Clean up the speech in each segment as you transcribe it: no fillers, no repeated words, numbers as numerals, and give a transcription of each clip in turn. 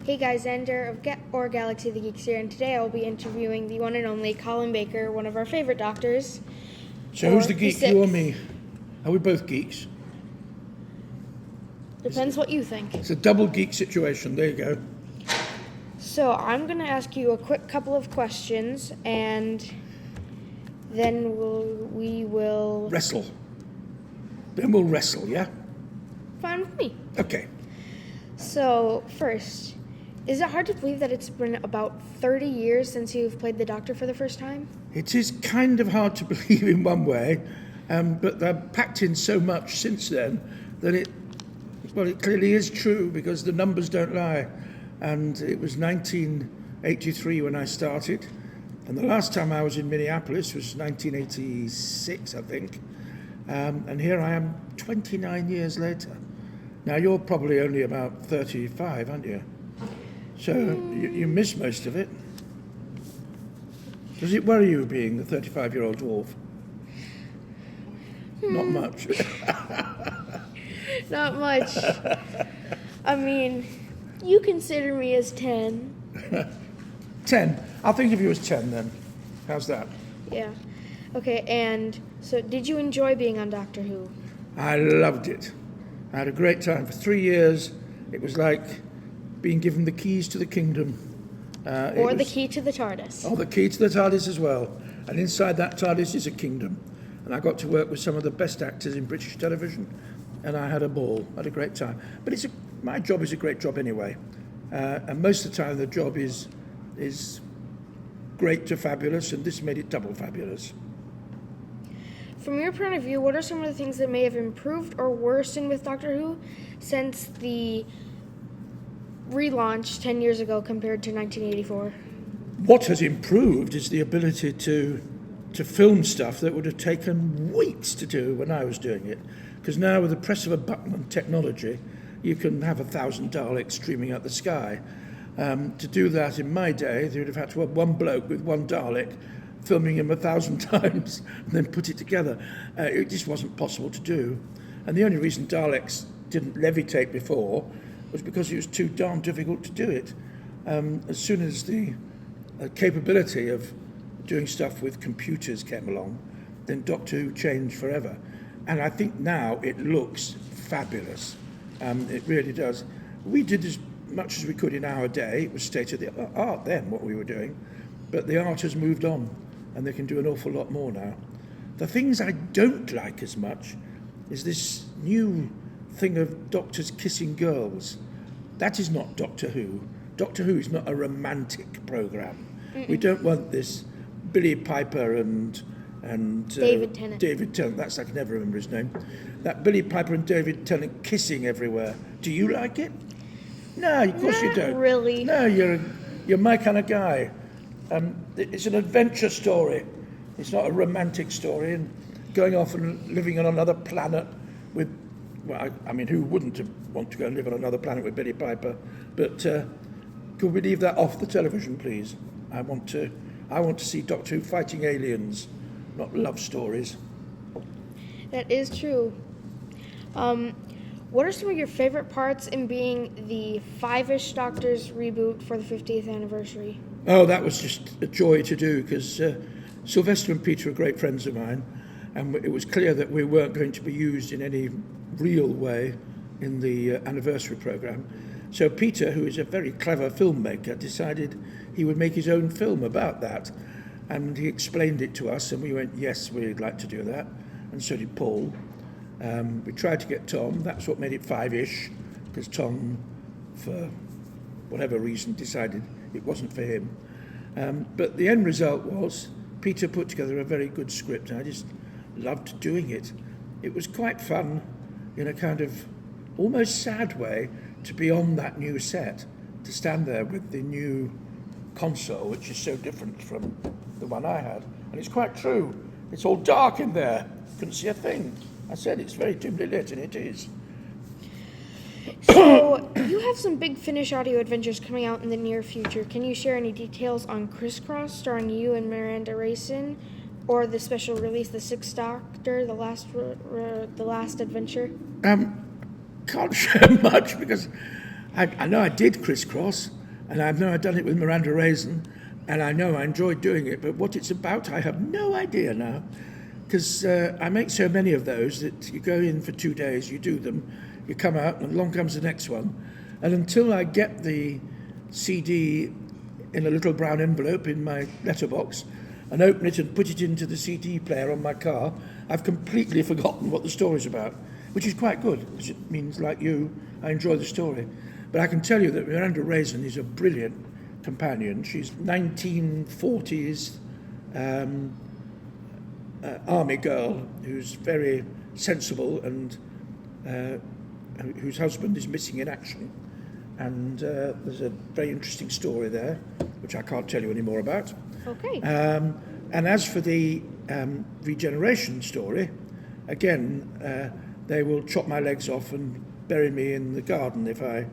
Hey guys, Xander of Galaxy the Geeks here, and today I will be interviewing the one and only Colin Baker, one of our favorite doctors. So who's the geek, you or me? Are we both geeks? Depends what you think. It's a double geek situation, there you go. So I'm going to ask you a quick couple of questions, and then we will... Wrestle. Then we'll wrestle, yeah? Fine with me. Okay. So, first, is it hard to believe that it's been about 30 years since you've played the Doctor for the first time? It is kind of hard to believe in one way, but I've packed in so much since then that it clearly is true because the numbers don't lie. And it was 1983 when I started, and the last time I was in Minneapolis was 1986, I think. And here I am 29 years later. Now, you're probably only about 35, aren't you? So you miss most of it. Does it worry you being a 35-year-old dwarf? Not much. Not much. I mean, you consider me as 10. 10. I'll think of you as 10 then. How's that? Yeah. Okay, and so did you enjoy being on Doctor Who? I loved it. I had a great time. For 3 years, it was like being given the keys to the kingdom. Or the key to the TARDIS. Oh, the key to the TARDIS as well. And inside that TARDIS is a kingdom. And I got to work with some of the best actors in British television, and I had a ball. I had a great time. But my job is a great job anyway. And most of the time, the job is great to fabulous, and this made it double fabulous. From your point of view, what are some of the things that may have improved or worsened with Doctor Who since the relaunch 10 years ago compared to 1984? What has improved is the ability to film stuff that would have taken weeks to do when I was doing it. Because now with the press of a button and technology, you can have 1,000 Daleks streaming out the sky. To do that in my day, they would have had to have one bloke with one Dalek filming him 1,000 times and then put it together. It just wasn't possible to do. And the only reason Daleks didn't levitate before was because it was too darn difficult to do it. As soon as the capability of doing stuff with computers came along, then Doctor Who changed forever. And I think now it looks fabulous. It really does. We did as much as we could in our day. It was state of the art then, what we were doing. But the art has moved on, and they can do an awful lot more now. The things I don't like as much is this new thing of doctors kissing girls. That is not Doctor Who. Doctor Who is not a romantic programme. We don't want this Billy Piper and David Tennant. David Tennant, that's I can never remember his name. That Billy Piper and David Tennant kissing everywhere. Do you like it? No, of course you don't. Not really. No, you're my kind of guy. It's an adventure story. It's not a romantic story. And going off and living on another planet with, well, I mean, who wouldn't want to go and live on another planet with Billy Piper? But could we leave that off the television, please? I want to see Doctor Who fighting aliens, not love stories. That is true. What are some of your favorite parts in being the Five-ish Doctors reboot for the 50th anniversary? Oh, that was just a joy to do because Sylvester and Peter are great friends of mine, and it was clear that we weren't going to be used in any real way in the anniversary programme. So Peter, who is a very clever filmmaker, decided he would make his own film about that. And he explained it to us, and we went, yes, we'd like to do that. And so did Paul. We tried to get Tom. That's what made it Five-ish, because Tom, for whatever reason, decided it wasn't for him. But the end result was Peter put together a very good script, and I just loved doing it. It was quite fun in a kind of almost sad way to be on that new set, to stand there with the new console, which is so different from the one I had. And it's quite true. It's all dark in there. Couldn't see a thing. I said it's very dimly lit, and it is. So, you have some big Finnish audio adventures coming out in the near future. Can you share any details on Crisscross, starring you and Miranda Rayson, or the special release, The Sixth Doctor, the last adventure? Can't share much because I know I did Crisscross, And I know I've done it with Miranda Raisin, and I know I enjoyed doing it, but what it's about, I have no idea now. Because I make so many of those that you go in for 2 days, you do them, you come out, and along comes the next one. And until I get the CD in a little brown envelope in my letterbox and open it and put it into the CD player on my car, I've completely forgotten what the story's about, which is quite good, because it means, like you, I enjoy the story. But I can tell you that Miranda Raisin is a brilliant companion. She's 1940s army girl who's very sensible and whose husband is missing in action. And there's a very interesting story there, which I can't tell you any more about. Okay. And as for the regeneration story, again, they will chop my legs off and bury me in the garden if I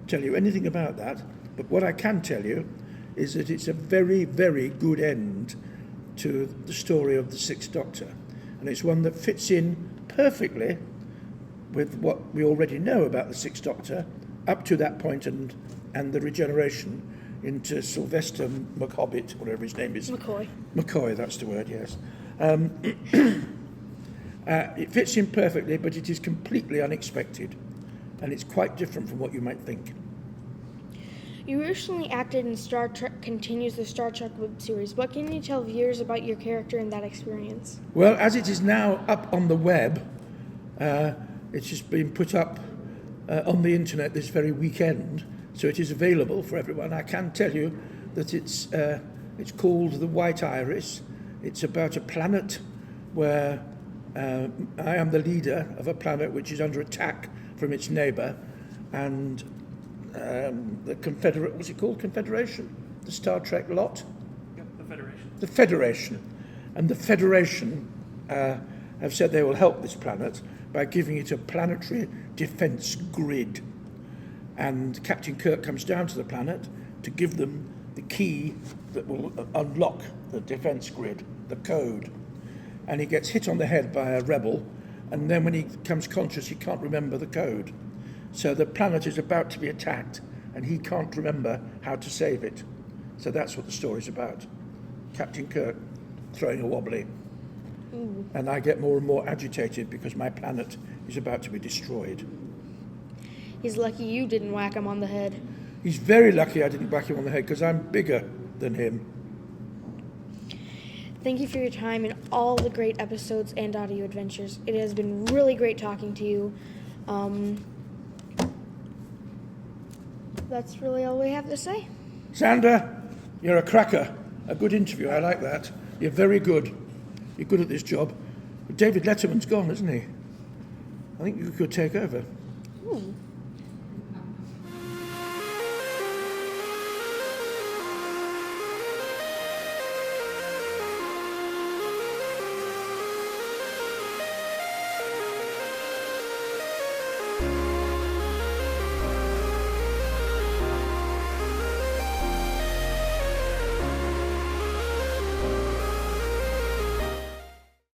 tell you anything about that. But what I can tell you is that it's a very, very good end to the story of the Sixth Doctor. And it's one that fits in perfectly with what we already know about the Sixth Doctor up to that point and the regeneration into Sylvester McHobbit, whatever his name is. McCoy, that's the word, yes. It fits in perfectly, but it is completely unexpected. And it's quite different from what you might think. You recently acted in Star Trek Continues, the Star Trek web series. What can you tell viewers about your character and that experience? Well, as it is now up on the web, it's just been put up on the internet this very weekend, so it is available for everyone. I can tell you that it's called The White Iris. It's about a planet where I am the leader of a planet which is under attack from its neighbour, and the Confederate, what's it called? Confederation? The Star Trek lot? Yep, the Federation. The Federation. And the Federation have said they will help this planet by giving it a planetary defence grid. And Captain Kirk comes down to the planet to give them the key that will unlock the defence grid, the code. And he gets hit on the head by a rebel, and then when he becomes conscious, he can't remember the code. So the planet is about to be attacked, and he can't remember how to save it. So that's what the story's about. Captain Kirk throwing a wobbly. Ooh. And I get more and more agitated because my planet is about to be destroyed. He's lucky you didn't whack him on the head. He's very lucky I didn't whack him on the head because I'm bigger than him. Thank you for your time and all the great episodes and audio adventures. It has been really great talking to you. That's really all we have to say. Xander, you're a cracker. A good interview, I like that. You're very good. You're good at this job. But David Letterman's gone, isn't he? I think you could take over. Ooh.